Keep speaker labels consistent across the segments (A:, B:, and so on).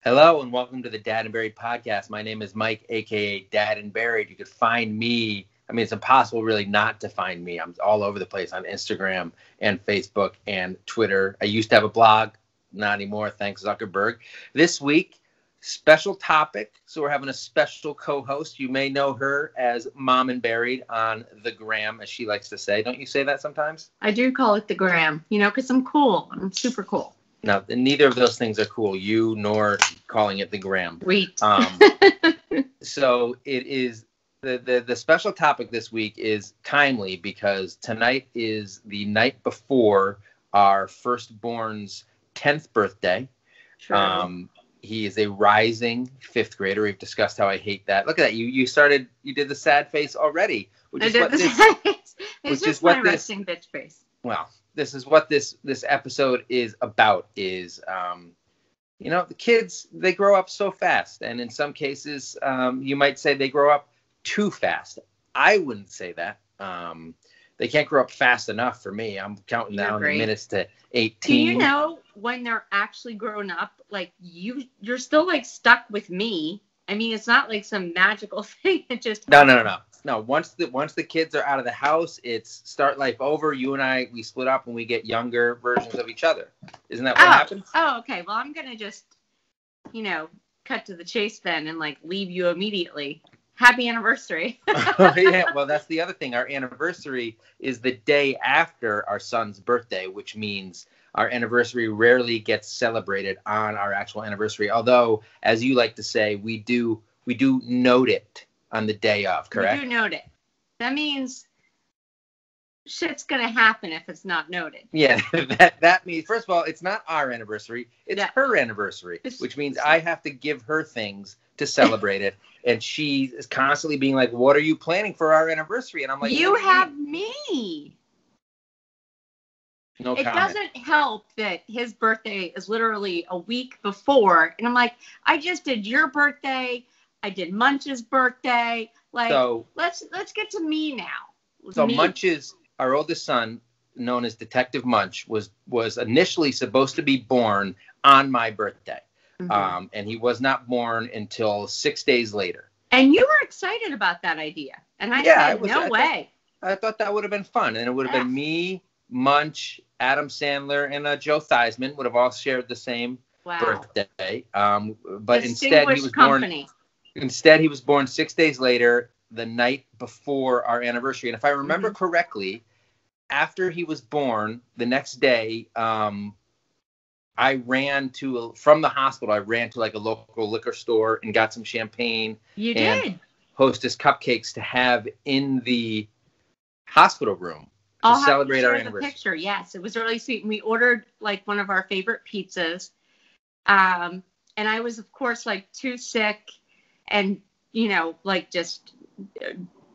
A: Hello and welcome to the Dad and Buried podcast. My name is Mike, aka Dad and Buried. You could find me. I mean, it's impossible really not to find me. I'm all over the place on Instagram and Facebook and Twitter. I used to have a blog, not anymore. Thanks, Zuckerberg. This week, special topic. So we're having a special co-host. You may know her as Mom and Buried on the gram, as she likes to say. Don't you say that sometimes?
B: I do call it the gram, because I'm cool. I'm super cool.
A: No, neither of those things are cool. You nor calling it the gram.
B: Wait.
A: So it is the special topic this week is timely because tonight is the night before our firstborn's 10th birthday.
B: True.
A: He is a rising fifth grader. We've discussed how I hate that. Look at that. You did the sad face already, which is what this
B: It's just my resting bitch face.
A: Well, this is what this episode is about is, the kids, they grow up so fast. And in some cases, you might say they grow up too fast. I wouldn't say that. They can't grow up fast enough for me. I'm counting down the minutes to 18.
B: Do you know when they're actually grown up, like you're still like stuck with me? I mean, it's not like some magical thing. It just
A: No, once the kids are out of the house, it's start life over. You and I, we split up and we get younger versions of each other. Isn't that what happens?
B: Oh, okay. Well, I'm going to just, cut to the chase then and like leave you immediately. Happy anniversary.
A: Yeah, well, that's the other thing. Our anniversary is the day after our son's birthday, which means our anniversary rarely gets celebrated on our actual anniversary. Although, as you like to say, we do note it on the day of, correct?
B: We do note it. That means shit's going to happen if it's not noted.
A: Yeah, that means, first of all, it's not our anniversary. It's her anniversary, which means I have to give her things to celebrate it. And she is constantly being like, what are you planning for our anniversary? And I'm like,
B: you have me.
A: No
B: it
A: comment.
B: Doesn't help that his birthday is literally a week before. And I'm like, I just did your birthday. I did Munch's birthday. Like, so, let's get to me now.
A: So Munch's, our oldest son, known as Detective Munch, was initially supposed to be born on my birthday. Mm-hmm. And he was not born until 6 days later.
B: And you were excited about that idea. And I said, no way.
A: I thought that would have been fun. And it would have been me, Munch, Adam Sandler, and Joe Theismann would have all shared the same birthday. But instead he was born. Instead, he was born 6 days later, the night before our anniversary. And if I remember correctly, after he was born, the next day, from the hospital, I ran to like a local liquor store and got some champagne.
B: You
A: and
B: did.
A: Hostess cupcakes to have in the hospital room to celebrate our anniversary.
B: Picture. Yes, it was really sweet. And we ordered like one of our favorite pizzas. And I was, of course, like too sick and, like just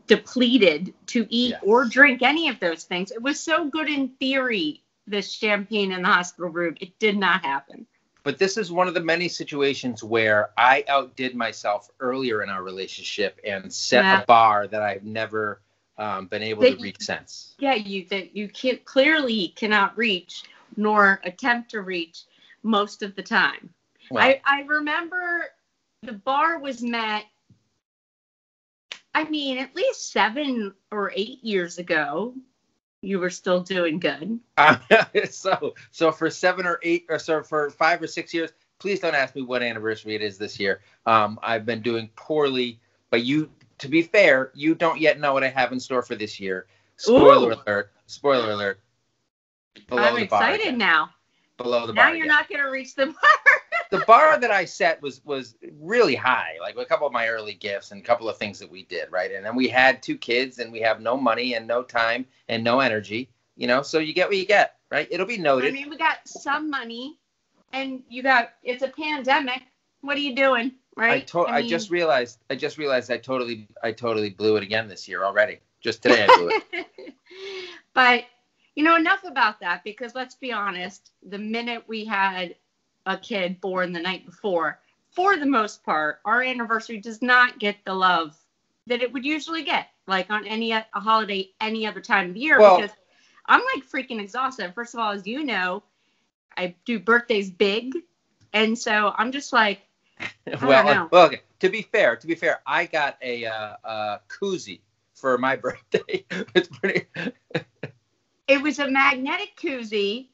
B: depleted to eat or drink any of those things. It was so good in theory, this champagne in the hospital room. It did not happen.
A: But this is one of the many situations where I outdid myself earlier in our relationship and set a bar that I've never been able to reach since.
B: Yeah, you clearly cannot reach nor attempt to reach most of the time. Well, I remember the bar was met, at least 7 or 8 years ago. You were still doing good.
A: So for 7 or 8, or so for 5 or 6 years, please don't ask me what anniversary it is this year. I've been doing poorly, but to be fair, you don't yet know what I have in store for this year. Spoiler alert.
B: I'm excited now.
A: Below the bar.
B: Now you're not going to reach the bar.
A: The bar that I set was really high, like a couple of my early gifts and a couple of things that we did, right? And then we had 2 kids and we have no money and no time and no energy, so you get what you get, right? It'll be noted.
B: We got some money and it's a pandemic. What are you doing, right?
A: I just realized I totally blew it again this year already. Just today I blew it.
B: But, enough about that, because let's be honest, the minute we had a kid born the night before, for the most part, our anniversary does not get the love that it would usually get, like on a holiday any other time of the year, because I'm like freaking exhausted. First of all, as you know, I do birthdays big, and so I'm just like,
A: Well, okay. To be fair, I got a koozie for my birthday. It's pretty.
B: It was a magnetic koozie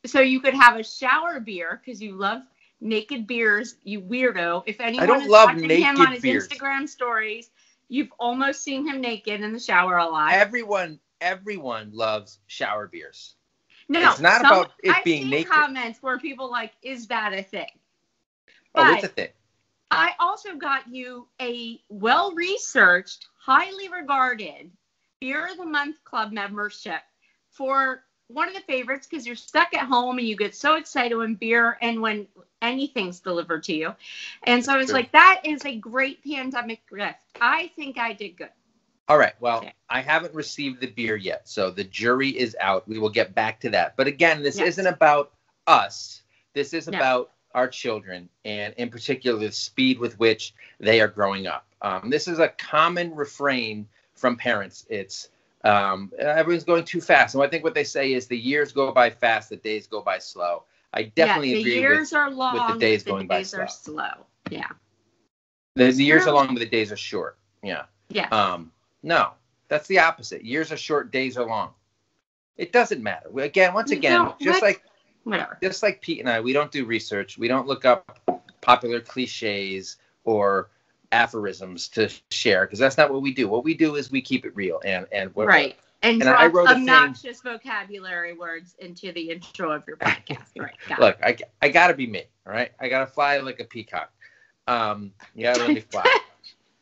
B: so you could have a shower beer because you love naked beers, you weirdo. If anyone is watching him on his Instagram stories, you've almost seen him naked in the shower a lot.
A: Everyone loves shower beers.
B: No,
A: it's not about it being naked.
B: I've seen comments where people like, is that a thing?
A: Oh, it's a thing.
B: I also got you a well-researched, highly regarded Beer of the Month Club membership for one of the favorites because you're stuck at home and you get so excited when beer and when anything's delivered to you. And so I was like, that is a great pandemic gift. I think I did good.
A: All right. Well, I haven't received the beer yet, so the jury is out. We will get back to that. But again, this isn't about us. This is about our children, and in particular, the speed with which they are growing up. This is a common refrain from parents. It's everyone's going too fast. And I think what they say is the years go by fast, the days go by slow. I definitely agree
B: years are long,
A: with the days going by
B: slow. Are slow. Yeah.
A: The years are long, but the days are short. Yeah.
B: Yeah.
A: No, that's the opposite. Years are short, days are long. It doesn't matter. Once again, just like Pete and I, we don't do research. We don't look up popular cliches or aphorisms to share because that's not what we do. What we do is we keep it real and
B: right. And drop obnoxious vocabulary words into the intro of your podcast. Right.
A: Look, I gotta be me. All right. I gotta fly like a peacock. You gotta let me fly.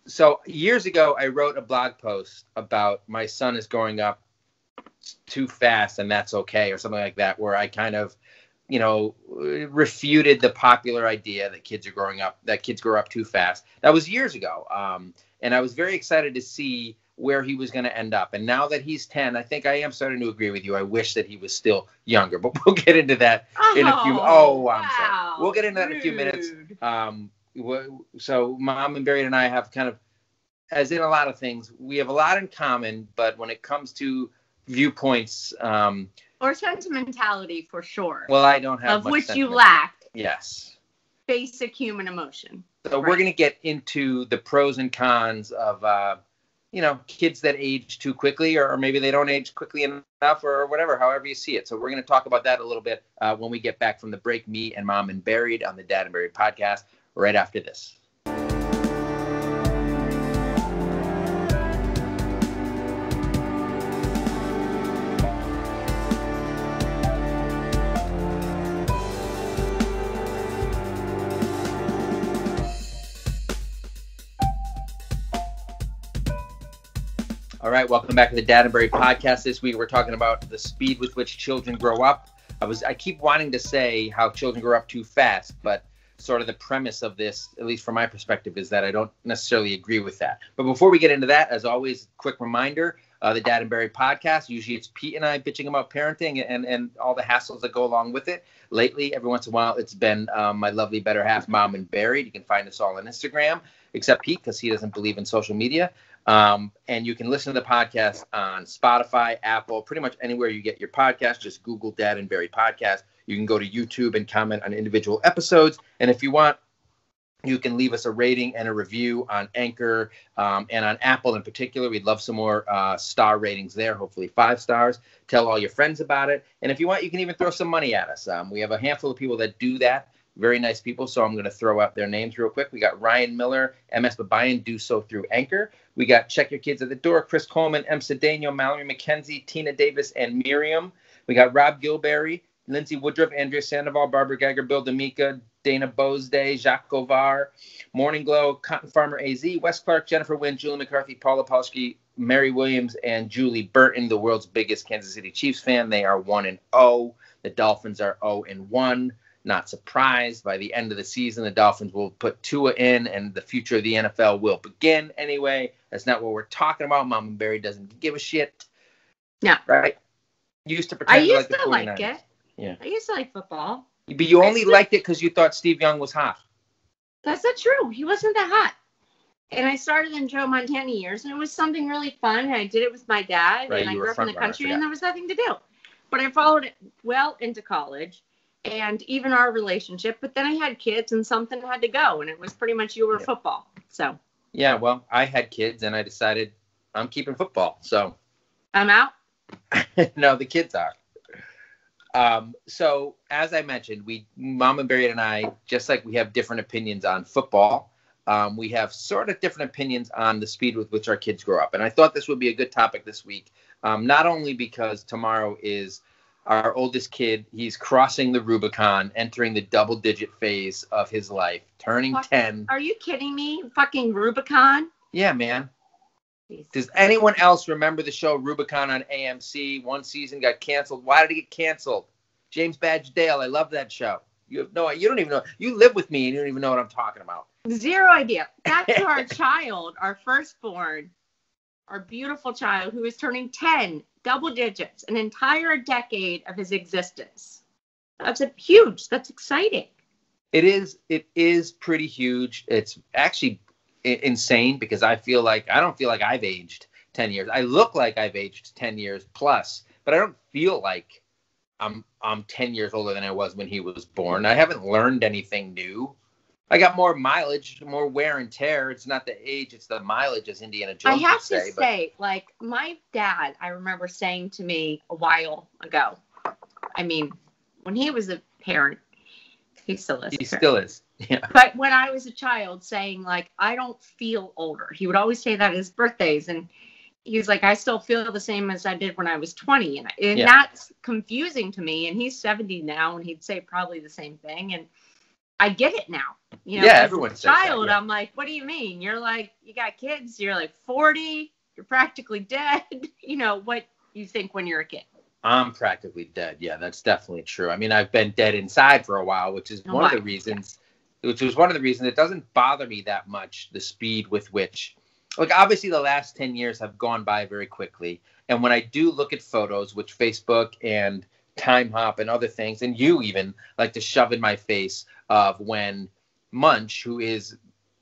A: So years ago, I wrote a blog post about my son is growing up too fast and that's okay, or something like that, where I kind of, refuted the popular idea that kids grow up too fast. That was years ago. And I was very excited to see where he was going to end up. And now that he's 10, I think I am starting to agree with you. I wish that he was still younger, but we'll get into that in a few. I'm sorry. We'll get into that in a few minutes. So Mom and Barry and I have kind of, as in a lot of things, we have a lot in common, but when it comes to viewpoints,
B: or sentimentality, for sure.
A: Well, I don't have
B: of which you lack.
A: Yes.
B: Basic human emotion.
A: So we're going to get into the pros and cons of, kids that age too quickly, or maybe they don't age quickly enough, or whatever, however you see it. So we're going to talk about that a little bit when we get back from the break. Me and Mom and Buried on the Dad and Buried podcast right after this. All right, welcome back to the Dad and Buried podcast. This week we're talking about the speed with which children grow up. I keep wanting to say how children grow up too fast, but sort of the premise of this, at least from my perspective, is that I don't necessarily agree with that. But before we get into that, as always, quick reminder, the Dad and Buried podcast, usually it's Pete and I bitching about parenting and all the hassles that go along with it. Lately, every once in a while, it's been my lovely better half, Mom and Buried. You can find us all on Instagram, except Pete, because he doesn't believe in social media. And you can listen to the podcast on Spotify, Apple, pretty much anywhere you get your podcast. Just Google Dad and Barry podcast. You can go to YouTube and comment on individual episodes. And if you want, you can leave us a rating and a review on Anchor and on Apple in particular. We'd love some more star ratings there, hopefully 5 stars. Tell all your friends about it. And if you want, you can even throw some money at us. We have a handful of people that do that. Very nice people, so I'm going to throw out their names real quick. We got Ryan Miller, MS Babayan, do so through Anchor. We got Check Your Kids at the Door, Chris Coleman, M. Cedeno, Mallory McKenzie, Tina Davis, and Miriam. We got Rob Gilberry, Lindsay Woodruff, Andrea Sandoval, Barbara Geiger, Bill D'Amica, Dana Bosday, Jacques Govar, Morning Glow, Cotton Farmer AZ, Wes Clark, Jennifer Wynn, Julie McCarthy, Paula Polsky, Mary Williams, and Julie Burton, the world's biggest Kansas City Chiefs fan. They are 1-0. The Dolphins are 0-1. Not surprised. By the end of the season, the Dolphins will put Tua in, and the future of the NFL will begin. Anyway, that's not what we're talking about. Mom and Barry doesn't give a shit.
B: No.
A: Right? You used to pretend
B: I used
A: to
B: to
A: like
B: it.
A: Yeah.
B: I used to like football.
A: But you only liked it because you thought Steve Young was hot.
B: That's not true. He wasn't that hot. And I started in Joe Montana years, and it was something really fun. And I did it with my dad,
A: right,
B: and I grew up in the country, and there was nothing to do. But I followed it well into college. and even our relationship. But then I had kids and something had to go, and it was pretty much you or football. So.
A: Yeah, well, I had kids and I decided I'm keeping football. So.
B: I'm out?
A: No, the kids are. So as I mentioned, Mama Barry and I, just like we have different opinions on football, we have sort of different opinions on the speed with which our kids grow up. And I thought this would be a good topic this week, not only because tomorrow is our oldest kid. He's crossing the Rubicon, entering the double-digit phase of his life, turning 10.
B: Are you kidding me? Fucking Rubicon?
A: Yeah, man. Does anyone else remember the show Rubicon on AMC? One season got canceled. Why did it get canceled? James Badge Dale. I love that show. You don't even know. You live with me and you don't even know what I'm talking about.
B: Zero idea. That's our child, our firstborn, our beautiful child who is turning 10, double digits, an entire decade of his existence. That's huge. That's exciting.
A: It is pretty huge. It's actually insane because I don't feel like I've aged 10 years. I look like I've aged 10 years plus, but I don't feel like I'm 10 years older than I was when he was born. I haven't learned anything new. I got more mileage, more wear and tear. It's not the age, it's the mileage, as Indiana Jones
B: I have
A: would say.
B: to say, like, my dad, I remember saying to me a while ago, I mean, when he was a parent, he still is.
A: He still is. Yeah.
B: But when I was a child, saying, like, I don't feel older. He would always say that at his birthdays. And he was like, I still feel the same as I did when I was 20. And that's confusing to me. And he's 70 now, and he'd say probably the same thing. And I get it now. You know,
A: everyone says that,
B: child, I'm like, what do you mean? You're like, you got kids. You're like 40. You're practically dead. You know, what you think when you're a kid. I'm
A: practically dead. Yeah, that's definitely true. I mean, I've been dead inside for a while, which is one of the reasons. Which was one of the reasons it doesn't bother me that much, the speed with which, like, obviously the last 10 years have gone by very quickly. And when I do look at photos, which Facebook and Time Hop and other things, and you even like to shove in my face of when Munch, who is,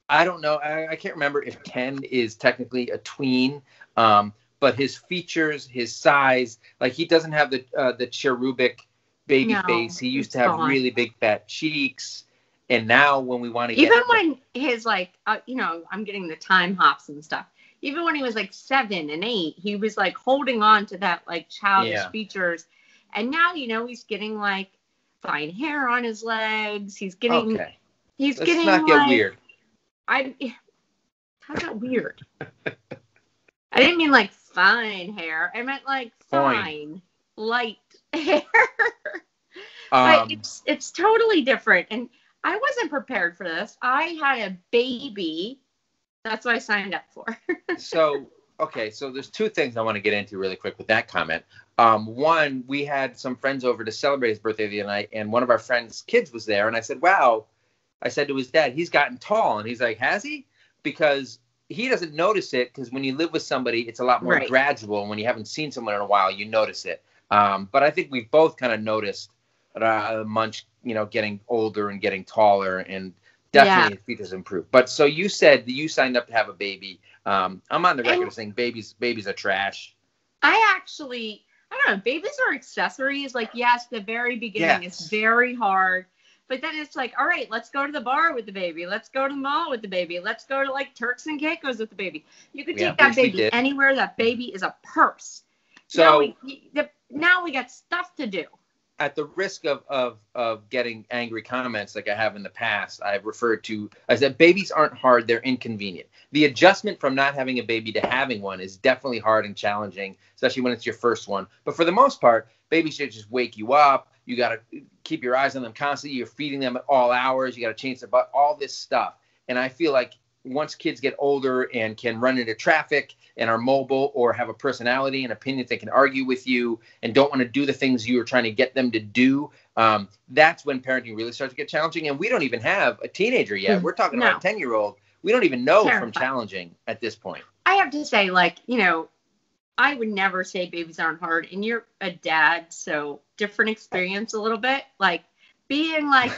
A: I don't know, I can't remember if Ken is technically a tween, but his features, his size, like he doesn't have the cherubic baby face. He used to have really big fat cheeks. And now when we want to get...
B: Even when his, like, I'm getting the time hops and stuff. Even when he was, like, 7 and 8, he was, like, holding on to that, like, childish features. And now, he's getting, like, fine hair on his legs. He's getting... Okay. Let's not get weird. How's that weird? I didn't mean, like, fine hair. I meant, like, fine, light hair. But it's totally different. And I wasn't prepared for this. I had a baby. That's what I signed up for.
A: So there's two things I want to get into really quick with that comment. One, we had some friends over to celebrate his birthday the other night, and one of our friends' kids was there, and I said, wow. I said to his dad, he's gotten tall. And he's like, has he? Because he doesn't notice it, because when you live with somebody, it's a lot more gradual. And when you haven't seen someone in a while, you notice it. But I think we've both kind of noticed Munch, getting older and getting taller, and definitely his features improve. But so you said that you signed up to have a baby. I'm on the record of saying babies are trash.
B: I don't know. Babies are accessories. Like, yes, the very beginning is very hard. But then it's like, all right, let's go to the bar with the baby. Let's go to the mall with the baby. Let's go to, like, Turks and Caicos with the baby. You could take that baby anywhere. That baby is a purse. So now we got stuff to do.
A: At the risk of getting angry comments like I have in the past, I said babies aren't hard, they're inconvenient. The adjustment from not having a baby to having one is definitely hard and challenging, especially when it's your first one. But for the most part, babies should just wake you up. You got to keep your eyes on them constantly. You're feeding them at all hours. You got to change their butt, all this stuff. And I feel like once kids get older and can run into traffic and are mobile or have a personality and opinions, they can argue with you and don't want to do the things you are trying to get them to do. That's when parenting really starts to get challenging. And we don't even have a teenager yet. We're talking about a 10-year-old. We don't even know from challenging at this point.
B: I have to say, like, I would never say babies aren't hard. And you're a dad, so different experience a little bit. Like, being, like,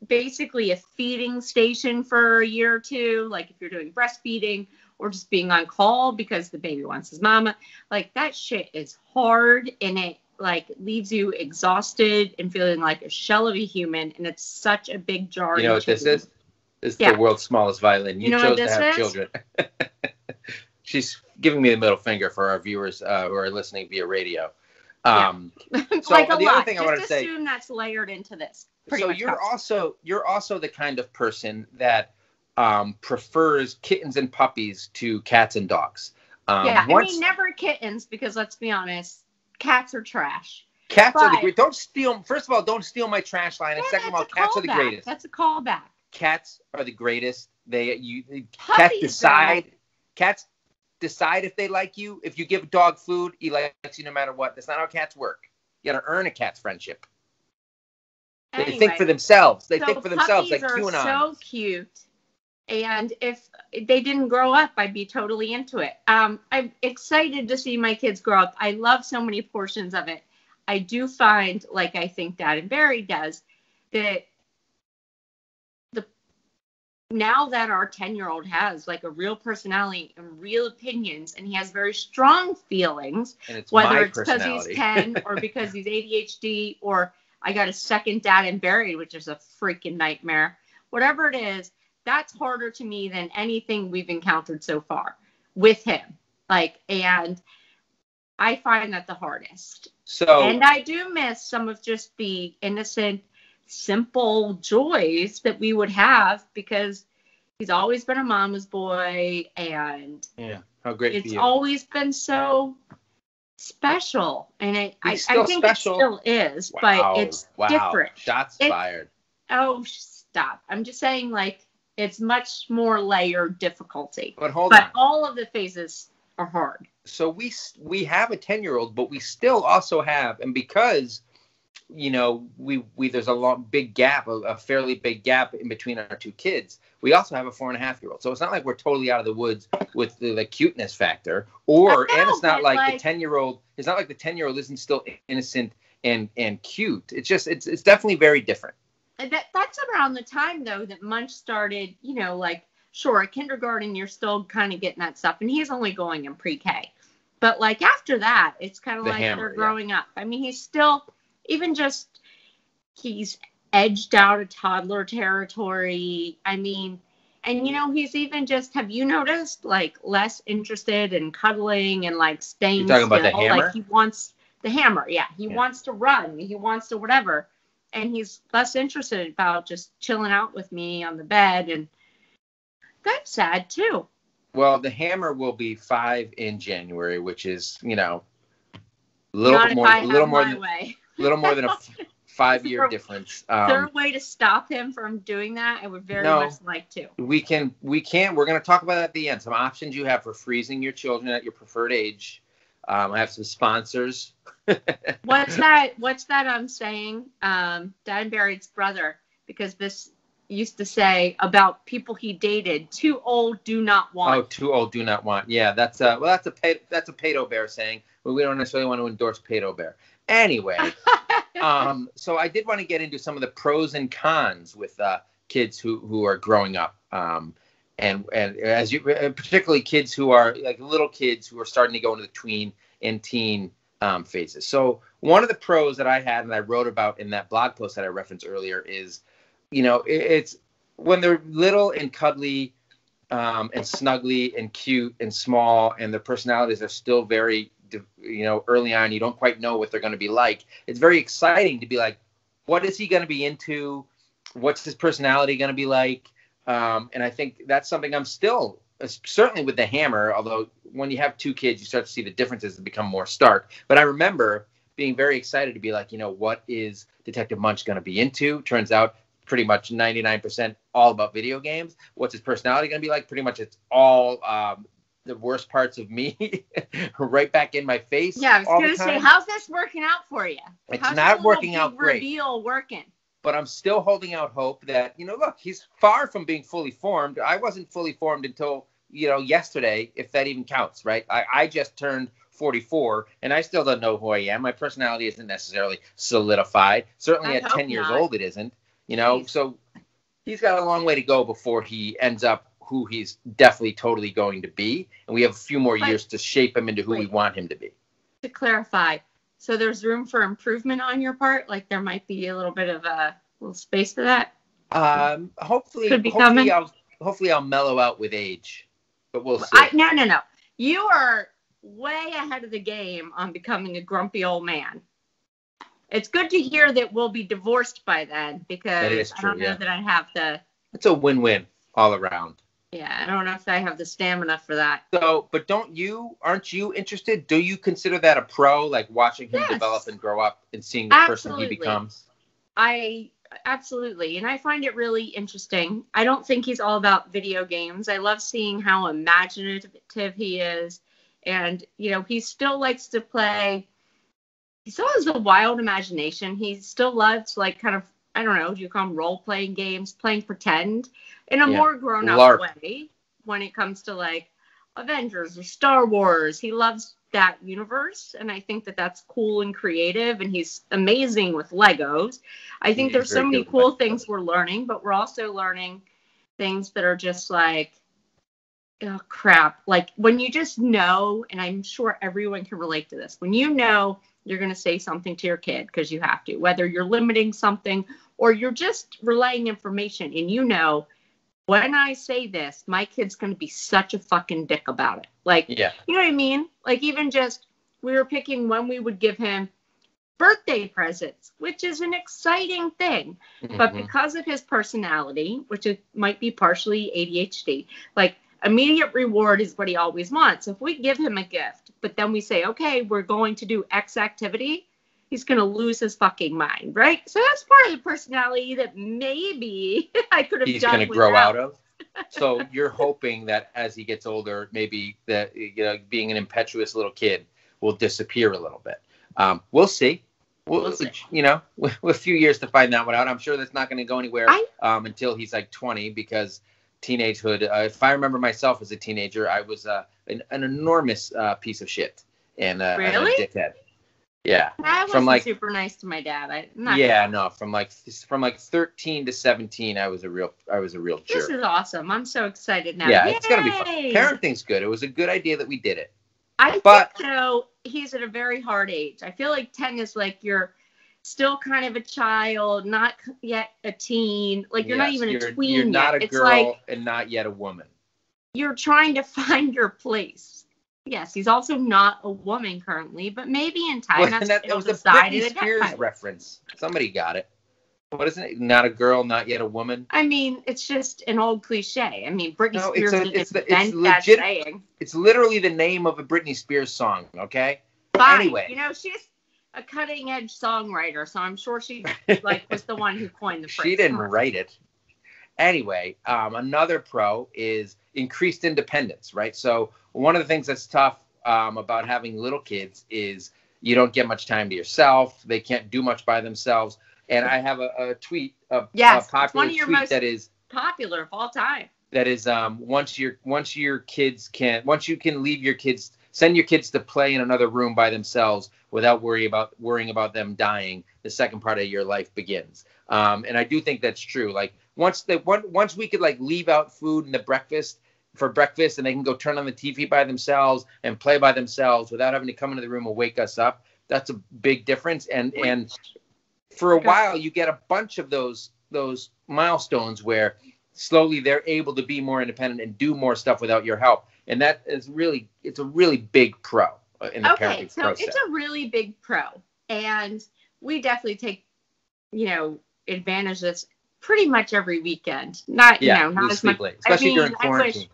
B: basically a feeding station for a year or two, like if you're doing breastfeeding or just being on call because the baby wants his mama, like that shit is hard, and like leaves you exhausted and feeling like a shell of a human, and it's such a big jar.
A: You know what this is? This is
B: Yeah.
A: the world's smallest violin. You chose to have children. She's giving me the middle finger for our viewers who are listening via radio. So
B: like
A: the other thing I want to say,
B: assume that's layered into this.
A: So you're also the kind of person that prefers kittens and puppies to cats and dogs.
B: I mean, never kittens, because let's be honest, cats are trash.
A: Cats are the great. Don't steal. First of all, don't steal my trash line. And second of all, cats are the greatest.
B: That's a callback.
A: Cats are the greatest. Cats decide if they like you. If you give a dog food, he likes you no matter what. That's not how cats work. You got to earn a cat's friendship. Anyway, they think for themselves. They think for themselves, like QAnon.
B: Puppies are so cute. And if they didn't grow up, I'd be totally into it. I'm excited to see my kids grow up. I love so many portions of it. I do find, like I think Dad and Barry does, that now that our 10-year-old has like a real personality and real opinions, and he has very strong feelings, whether it's because he's 10 or because he's ADHD, or I got a second Dad and Barry, which is a freaking nightmare. Whatever it is, that's harder to me than anything we've encountered so far with him. And I find that the hardest. And I do miss some of just the innocent, simple joys that we would have, because he's always been a mama's boy, and
A: how great
B: it's always been so special. And I think it still is, but it's different.
A: Shots fired.
B: Oh, stop. I'm just saying, it's much more layered difficulty.
A: But hold on.
B: All of the phases are hard.
A: So we have a 10-year-old, but we still also have, and because there's a big gap, a fairly big gap in between our two kids, we also have a 4.5-year-old. So it's not like we're totally out of the woods with the cuteness factor, and it's not like the 10-year-old. It's not like the 10-year-old isn't still innocent and cute. It's just it's definitely very different.
B: That's around the time, though, that Munch started, sure, at kindergarten, you're still kind of getting that stuff. And he's only going in pre-K. But, after that, it's kind of they're growing up. I mean, he's still, he's edged out of toddler territory. I mean, and, he's even have you noticed, less interested in cuddling and, staying
A: still? You're talking
B: still?
A: About the hammer?
B: He wants the hammer, He wants to run. He wants to whatever. And he's less interested about just chilling out with me on the bed. And that's sad, too.
A: Well, the hammer will be 5 in January, which is, a little more than a 5-year difference.
B: Is there a way to stop him from doing that? I would very much like to.
A: We can. We're going to talk about that at the end. Some options you have for freezing your children at your preferred age. I have some sponsors.
B: What's that I'm saying? Dad and Barry's brother, because this used to say about people he dated, too old, do not want.
A: Oh, too old, do not want. Yeah, that's a Pato Bear saying, but we don't necessarily want to endorse Pato Bear. Anyway, so I did want to get into some of the pros and cons with kids who are growing up. And as you, particularly kids who are little kids who are starting to go into the tween and teen phases. So one of the pros that I had and I wrote about in that blog post that I referenced earlier is, it's when they're little and cuddly and snuggly and cute and small, and their personalities are still very, early on, you don't quite know what they're going to be like. It's very exciting to be like, what is he going to be into? What's his personality going to be like? And I think that's something I'm still, certainly with the hammer, although when you have 2 kids, you start to see the differences that become more stark. But I remember being very excited to be like, what is Detective Munch going to be into? Turns out pretty much 99% all about video games. What's his personality going to be like? Pretty much it's all the worst parts of me right back in my face.
B: Yeah, I was going to say, how's this working out for you?
A: It's not working out great.
B: Reveal working.
A: But I'm still holding out hope that, look, he's far from being fully formed. I wasn't fully formed until, yesterday, if that even counts, right? I just turned 44, and I still don't know who I am. My personality isn't necessarily solidified. Certainly at 10 years old, it isn't, So he's got a long way to go before he ends up who he's definitely totally going to be. And we have a few more years to shape him into who we want him to be.
B: To clarify, So there's room for improvement on your part. Like there might be a little bit of a little space for that.
A: Hopefully,
B: Could be coming.
A: hopefully I'll mellow out with age, but we'll see.
B: No. You are way ahead of the game on becoming a grumpy old man. It's good to hear that we'll be divorced by then, because I don't know that I have the...
A: It's a win-win all around.
B: Yeah, I don't know if I have the stamina for that.
A: So, but aren't you interested? Do you consider that a pro, like watching him develop and grow up and seeing the person he becomes?
B: Absolutely. And I find it really interesting. I don't think he's all about video games. I love seeing how imaginative he is. And, he still likes to play. He still has a wild imagination. He still loves, like, kind of, I don't know, do you call them role-playing games, playing pretend in a more grown-up way when it comes to, like, Avengers or Star Wars. He loves that universe, and I think that that's cool and creative, and he's amazing with Legos. I think there's so many cool things we're learning, but we're also learning things that are just like, oh, crap. Like, when you just know, and I'm sure everyone can relate to this, when you know you're going to say something to your kid because you have to, whether you're limiting something or you're just relaying information, and when I say this, my kid's going to be such a fucking dick about it. Like, you know what I mean? Like, even just, we were picking when we would give him birthday presents, which is an exciting thing. Mm-hmm. But because of his personality, which might be partially ADHD, like, immediate reward is what he always wants. If we give him a gift, but then we say, okay, we're going to do X activity, he's going to lose his fucking mind, right? So that's part of the personality that maybe I could have done
A: he's going to grow out of. So you're hoping that as he gets older, maybe that, being an impetuous little kid will disappear a little bit. We'll see. We'll see. With a few years to find that one out. I'm sure that's not going to go anywhere until he's like 20, because teenagehood, if I remember myself as a teenager, I was an enormous piece of shit and a dickhead. Yeah,
B: I wasn't super nice to my dad.
A: From like 13 to 17, I was a real jerk.
B: This is awesome. I'm so excited now.
A: Yeah,
B: Yay!
A: It's gonna be fun. Parenting's good. It was a good idea that we did it.
B: I think he's at a very hard age. I feel like 10 is like you're still kind of a child, not yet a teen. Like you're not even a tween yet.
A: You're not a girl and not yet a woman.
B: You're trying to find your place. Yes, he's also not a woman currently, but maybe in time
A: that was a Britney Spears reference. Somebody got it. What is it? Not a girl, not yet a woman.
B: I mean, it's just an old cliche. I mean, Britney Spears didn't invent that saying.
A: It's literally the name of a Britney Spears song. Okay.
B: Fine.
A: Anyway,
B: she's a cutting edge songwriter, so I'm sure she was the one who coined the phrase.
A: She didn't write it. Anyway, another pro is increased independence, right? So one of the things that's tough about having little kids is you don't get much time to yourself. They can't do much by themselves. And I have a tweet, a popular tweet that is
B: popular of all time.
A: That is once you can leave your kids, send your kids to play in another room by themselves without worrying about them dying, the second part of your life begins. And I do think that's true. Like once we could like leave out food and for breakfast and they can go turn on the TV by themselves and play by themselves without having to come into the room and wake us up, that's a big difference. And for a while you get a bunch of those milestones where slowly they're able to be more independent and do more stuff without your help. And that is it's a really big pro in the parenting process.
B: It's a really big pro. And we definitely take, advantage of this pretty much every weekend. Not as much.
A: Late, especially during quarantine.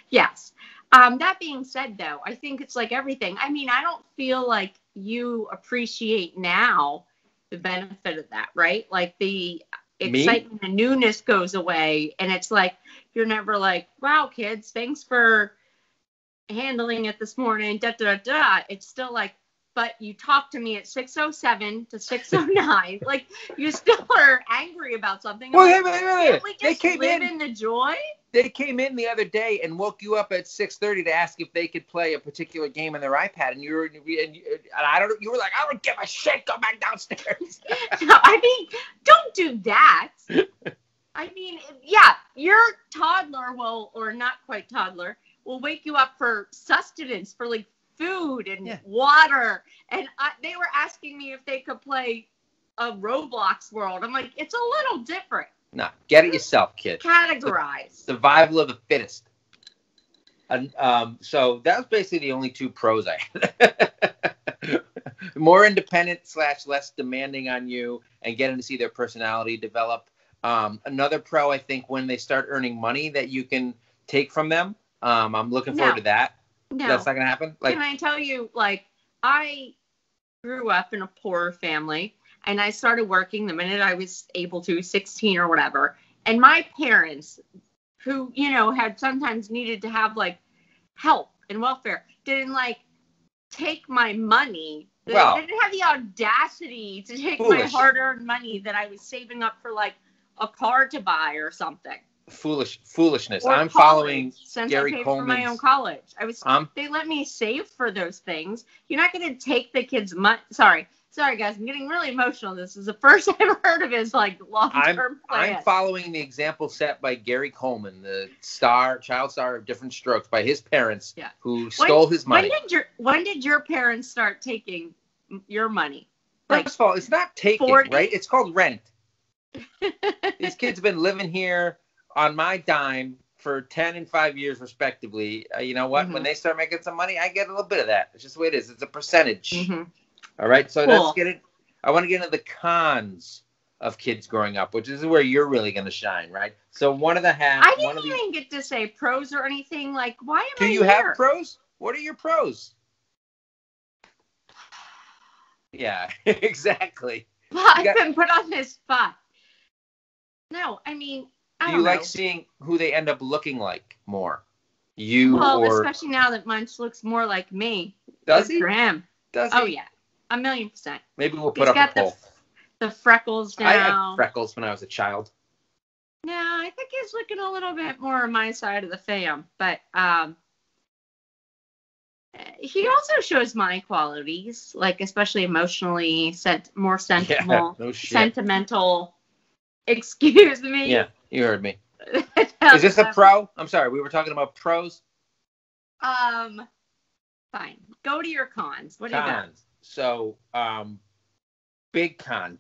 B: Yes. That being said, though, I think it's like everything. I mean, I don't feel like you appreciate now the benefit of that, right? Like the excitement and newness goes away, and it's like you're never like, wow, kids, thanks for handling it this morning, It's still like, but you talked to me at 6:07 to 6:09. Like you still are angry about something.
A: Well,
B: can't we just live in the joy?
A: They came in the other day and woke you up at 6:30 to ask if they could play a particular game on their iPad, and you were like, I don't give a shit. Go back downstairs.
B: No, I mean, don't do that. I mean, yeah, your toddler or not quite toddler, will wake you up for sustenance for like food and water. And they were asking me if they could play a Roblox world. I'm like, it's a little different.
A: No, get it yourself, kid.
B: Categorize.
A: Survival of the fittest. And so that was basically the only two pros I had. More independent / less demanding on you, and getting to see their personality develop. Another pro, I think, when they start earning money that you can take from them. I'm looking forward to that.
B: No.
A: That's not going to happen?
B: Can I tell you, I grew up in a poor family, and I started working the minute I was able to, 16 or whatever. And my parents, who, had sometimes needed to have, help and welfare, didn't, take my money. They didn't have the audacity to take my hard-earned money that I was saving up for, a car to buy or something.
A: Foolishness.
B: Or
A: I'm following Gary
B: I paid
A: Coleman's.
B: For my own college. They let me save for those things. You're not going to take the kids' money. Sorry, guys. I'm getting really emotional. This is the first I've heard of his long-term plan.
A: I'm following the example set by Gary Coleman, the child star of Different Strokes, by his parents who stole his money.
B: When did your parents start taking your money?
A: First of all, it's not taking, 40? Right? It's called rent. These kids have been living here on my dime for 10 and 5 years, respectively. You know what? Mm-hmm. When they start making some money, I get a little bit of that. It's just the way it is. It's a percentage. Mm-hmm. All right. So let's get it. I want to get into the cons of kids growing up, which is where you're really going to shine, right? So one of the hats.
B: I didn't even get to say pros or anything. Why am I
A: here? Do you have pros? What are your pros? Yeah, exactly.
B: Well, I've been put on this spot. No, I mean, I don't know.
A: Do you like seeing who they end up looking like more?
B: Especially now that Munch looks more like me.
A: Does he?
B: For him.
A: Does he?
B: Oh, yeah. 1,000,000%.
A: Maybe we'll put up a poll.
B: The freckles now.
A: I had freckles when I was a child.
B: No, I think he's looking a little bit more on my side of the fam. But he also shows my qualities, especially emotionally, more sentimental.
A: Yeah, no shit.
B: Sentimental. Excuse me.
A: Yeah, you heard me. Is this a pro? I'm sorry, we were talking about pros.
B: Fine. Go to your cons. What do you got?
A: So, big con.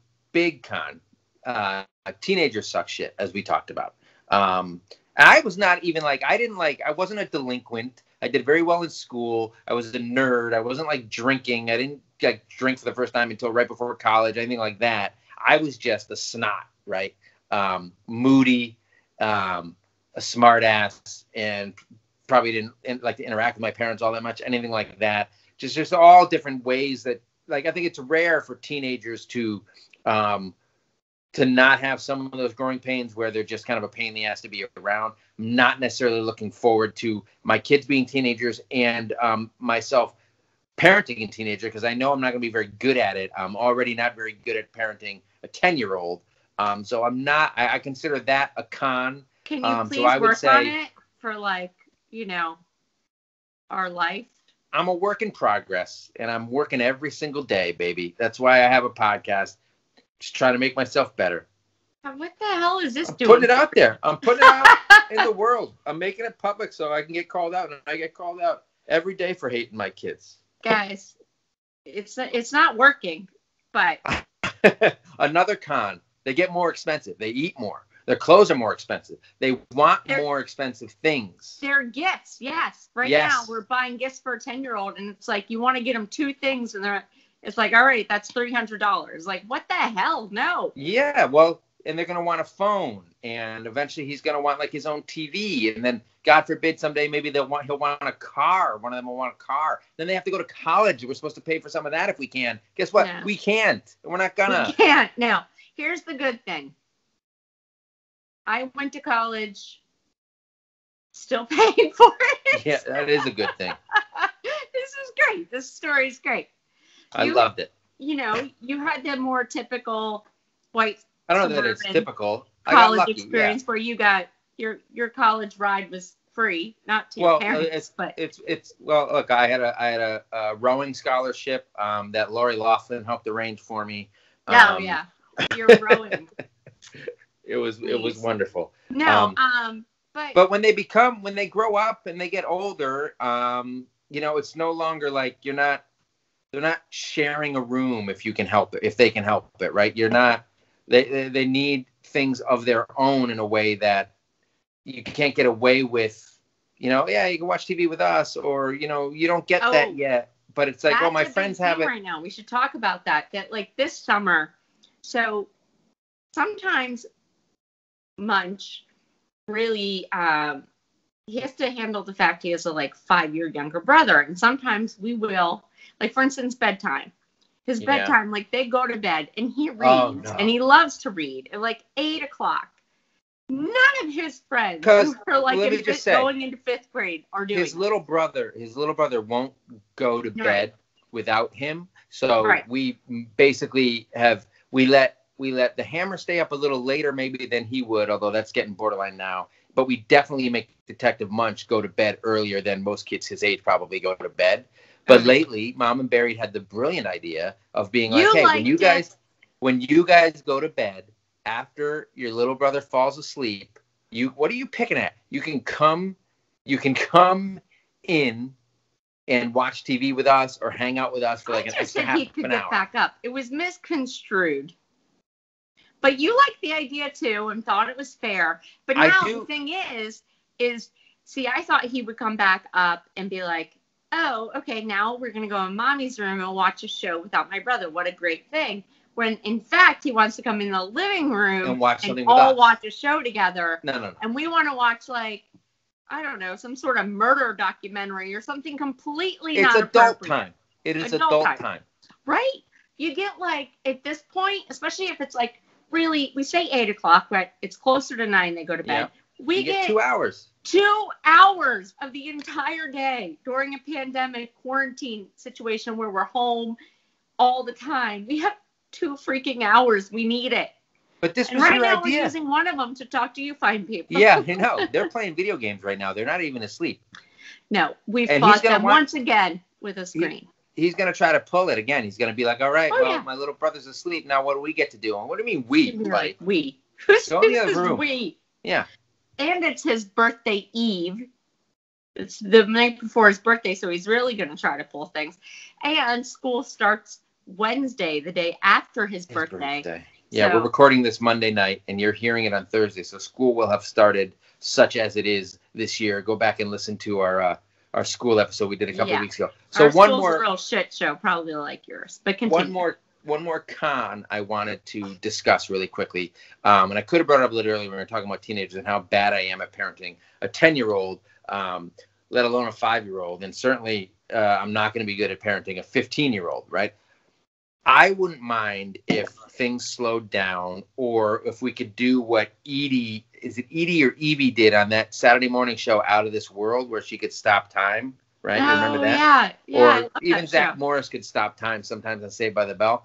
A: Teenagers suck shit, as we talked about. I was not even I wasn't a delinquent. I did very well in school. I was a nerd. I wasn't drinking. I didn't drink for the first time until right before college, anything like that. I was just a snot, right? Moody, a smart ass, and probably didn't like to interact with my parents all that much, anything like that. Just all different ways that, I think it's rare for teenagers to not have some of those growing pains where they're just kind of a pain in the ass to be around. I'm not necessarily looking forward to my kids being teenagers and myself parenting a teenager, because I know I'm not going to be very good at it. I'm already not very good at parenting a 10-year-old. So I'm not, I consider that a con.
B: Can you please work on it for our life?
A: I'm a work in progress, and I'm working every single day, baby. That's why I have a podcast. Just trying to make myself better.
B: What the hell is this doing?
A: Putting it out there. I'm putting it out in the world. I'm making it public so I can get called out, and I get called out every day for hating my kids.
B: Guys, it's not working, but
A: another con. They get more expensive. They eat more. Their clothes are more expensive. They want more expensive things.
B: They're gifts, yes. Now, we're buying gifts for a 10-year-old, and it's you want to get them 2 things, and it's all right, that's $300. What the hell? No.
A: Yeah, well, and they're going to want a phone, and eventually he's going to want his own TV, and then God forbid someday maybe he'll want a car. One of them will want a car. Then they have to go to college. We're supposed to pay for some of that if we can. Guess what? No. We can't. We're not gonna.
B: We can't. Now, here's the good thing. I went to college, still paying for it.
A: Yeah, that is a good thing.
B: This is great. This story is great.
A: I loved it.
B: You had the more typical white.
A: I don't know that it's typical.
B: College experience where you got your college ride was free, not to your parents, but
A: it's look, I had a rowing scholarship that Lori Laughlin helped arrange for me.
B: Yeah, you're rowing.
A: It was wonderful.
B: No,
A: but when they grow up and they get older, it's no longer like they're not sharing a room if you can help it, if they can help it, right? They need things of their own in a way that you can't get away with, yeah, you can watch TV with us, or, you don't get that yet. But it's like, my friends have it
B: right now. We should talk about that. That like this summer. So sometimes Munch really, he has to handle the fact he has a 5-year younger brother. And sometimes we will, like for instance, bedtime. His bedtime, they go to bed and he reads and he loves to read at 8 o'clock. None of his friends who are going into 5th grade are doing
A: his little brother won't go to bed without him. So we basically we let the Hammer stay up a little later maybe than he would, although that's getting borderline now. But we definitely make Detective Munch go to bed earlier than most kids his age probably go to bed. But lately, Mom and Barry had the brilliant idea of being like, hey, when you guys go to bed, after your little brother falls asleep, what are you picking at? You can come in and watch TV with us or hang out with us for an extra half an hour.
B: He could get back up. It was misconstrued. But you liked the idea too and thought it was fair. But now the thing is see, I thought he would come back up and be like, oh, okay, now we're going to go in Mommy's room and watch a show without my brother. What a great thing. When, in fact, he wants to come in the living room
A: and watch something
B: with
A: us.
B: Watch a show together.
A: No.
B: And we want to watch, I don't know, some sort of murder documentary or something completely not appropriate.
A: It's adult time. It is adult time.
B: Right? You get, at this point, especially if it's, really, we say 8 o'clock, but it's closer to 9 they go to bed.
A: Yeah.
B: We get
A: 2 hours.
B: 2 hours of the entire day during a pandemic quarantine situation where we're home all the time. We have 2 freaking hours. We need it.
A: But this was your idea.
B: Right now we're using one of them to talk to you fine people.
A: Yeah, I know. They're playing video games right now. They're not even asleep.
B: No, we've fought them once again with a screen.
A: He's going to try to pull it again. He's going to be like, all right, my little brother's asleep. Now what do we get to do? And what do you mean we?
B: We.
A: Go in the other room.
B: We.
A: Yeah.
B: And it's his birthday eve. It's the night before his birthday, so he's really going to try to pull things. And school starts Wednesday, the day after his birthday.
A: Yeah, so, we're recording this Monday night, and you're hearing it on Thursday, so school will have started such as it is this year. Go back and listen to our school episode we did a couple of weeks ago. So
B: our school's a real shit show, probably like yours. But continue.
A: One more con I wanted to discuss really quickly, and I could have brought it up a little earlier when we were talking about teenagers and how bad I am at parenting a 10-year-old, let alone a 5-year-old, and certainly I'm not going to be good at parenting a 15-year-old, right? I wouldn't mind if things slowed down, or if we could do what Edie or Evie did on that Saturday morning show Out of This World, where she could stop time, right?
B: Oh,
A: remember that?
B: Yeah.
A: Or even Zach Morris could stop time sometimes on Saved by the Bell.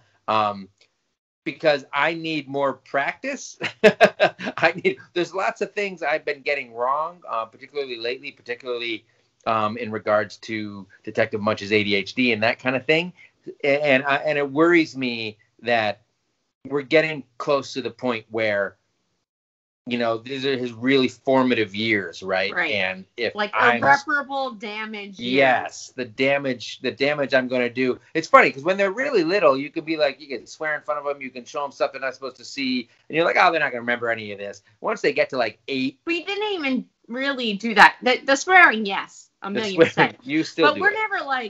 A: Because I need more practice. There's lots of things I've been getting wrong, particularly lately, in regards to Detective Munch's ADHD and that kind of thing. And it worries me that we're getting close to the point where, these are his really formative years, right?
B: And if irreparable damage.
A: Yes, the damage I'm going to do. It's funny because when they're really little, you can be like, you can swear in front of them, you can show them stuff they're not supposed to see, and you're like, oh, they're not going to remember any of this. Once they get to 8,
B: we didn't even really do that. The swearing, yes, a million%.
A: You still do.
B: But we're never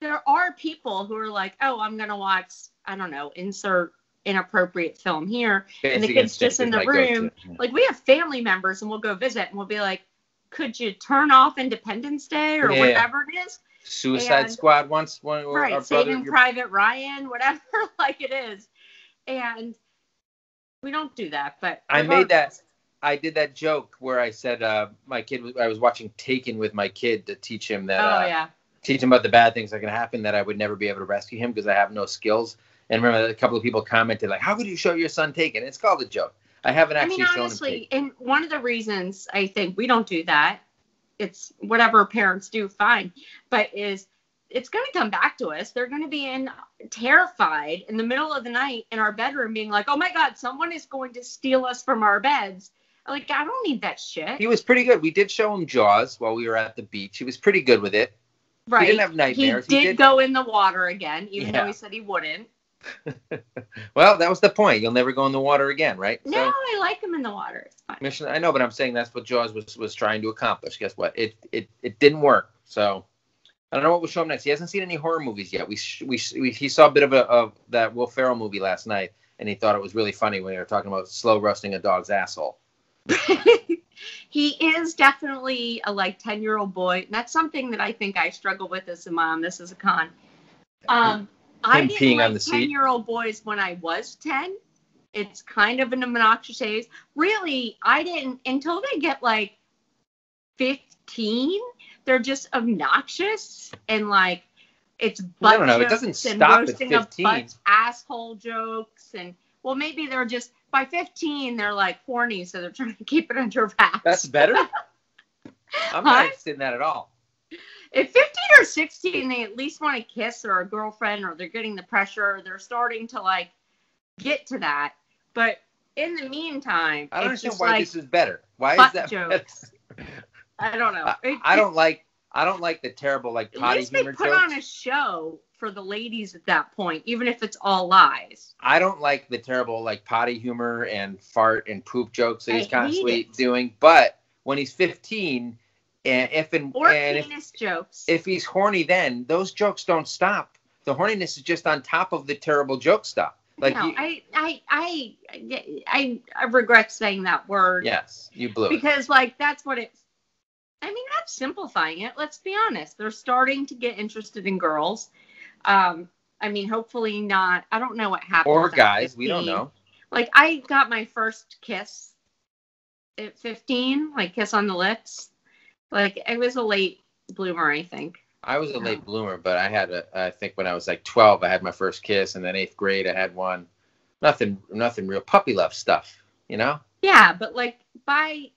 B: there are people who are like, oh, I'm going to watch, I don't know, insert inappropriate film here. And the kid's just in the room. We have family members and we'll go visit and we'll be like, could you turn off Independence Day or whatever it is?
A: Suicide Squad once.
B: Right, Saving Private Ryan, whatever it is. And we don't do that. But
A: I did that joke where I said my kid, I was watching Taken with my kid to teach him that. Teach him about the bad things that can happen, that I would never be able to rescue him because I have no skills. And remember, a couple of people commented, how could you show your son Taken? It's called a joke. I haven't actually shown him Taken.
B: And one of the reasons I think we don't do that, it's whatever parents do, fine, but it's going to come back to us. They're going to be terrified in the middle of the night in our bedroom being like, oh my God, someone is going to steal us from our beds. Like, I don't need that shit.
A: He was pretty good. We did show him Jaws while we were at the beach. He was pretty good with it.
B: Right.
A: He didn't have nightmares.
B: He did go in the water again, even
A: Yeah.
B: though he said he wouldn't.
A: Well, that was the point. You'll never go in the water again, right?
B: No, I like him in the water. It's fine.
A: Mission. I know, but I'm saying that's what Jaws was trying to accomplish. Guess what? It didn't work. So I don't know what we'll show him next. He hasn't seen any horror movies yet. He saw a bit of that Will Ferrell movie last night, and he thought it was really funny when they were talking about slow roasting a dog's asshole.
B: He is definitely a 10-year-old boy. And that's something that I think I struggle with as a mom. This is a con. I didn't
A: peeing
B: like
A: on the seat.
B: 10-year-old boys when I was 10. It's kind of an obnoxious age. Really, I didn't until they get 15. They're just obnoxious and it's butt
A: I don't know. It
B: jokes
A: doesn't
B: and
A: stop at
B: roasting
A: 15.
B: of butts, asshole jokes, and maybe they're just by 15 they're horny, so they're trying to keep it under wraps.
A: That's better. I'm not interested in that at all.
B: At 15 or 16, they at least want to kiss or a girlfriend, or they're getting the pressure, or they're starting to get to that. But in the meantime,
A: I don't
B: it's
A: understand
B: just
A: why this is better. Why
B: butt
A: is that
B: jokes. I don't know.
A: I don't like the terrible potty
B: at least
A: humor
B: they put
A: jokes.
B: on a show for the ladies at that point, even if it's all lies.
A: I don't like the terrible potty humor and fart and poop jokes that he's constantly doing. But when he's 15,
B: penis jokes.
A: If he's horny, then those jokes don't stop. The horniness is just on top of the terrible joke stuff.
B: I regret saying that word.
A: Yes, you blew it.
B: Because that's what it's. I mean, that's simplifying it. Let's be honest. They're starting to get interested in girls. I mean, hopefully not. I don't know what happened.
A: Or guys, 15. We don't know.
B: I got my first kiss at 15, kiss on the lips. It was a late bloomer, I think.
A: I was a late bloomer, but I think when I was 12, I had my first kiss, and then 8th grade, I had one. Nothing real puppy love stuff, you know?
B: Yeah, but by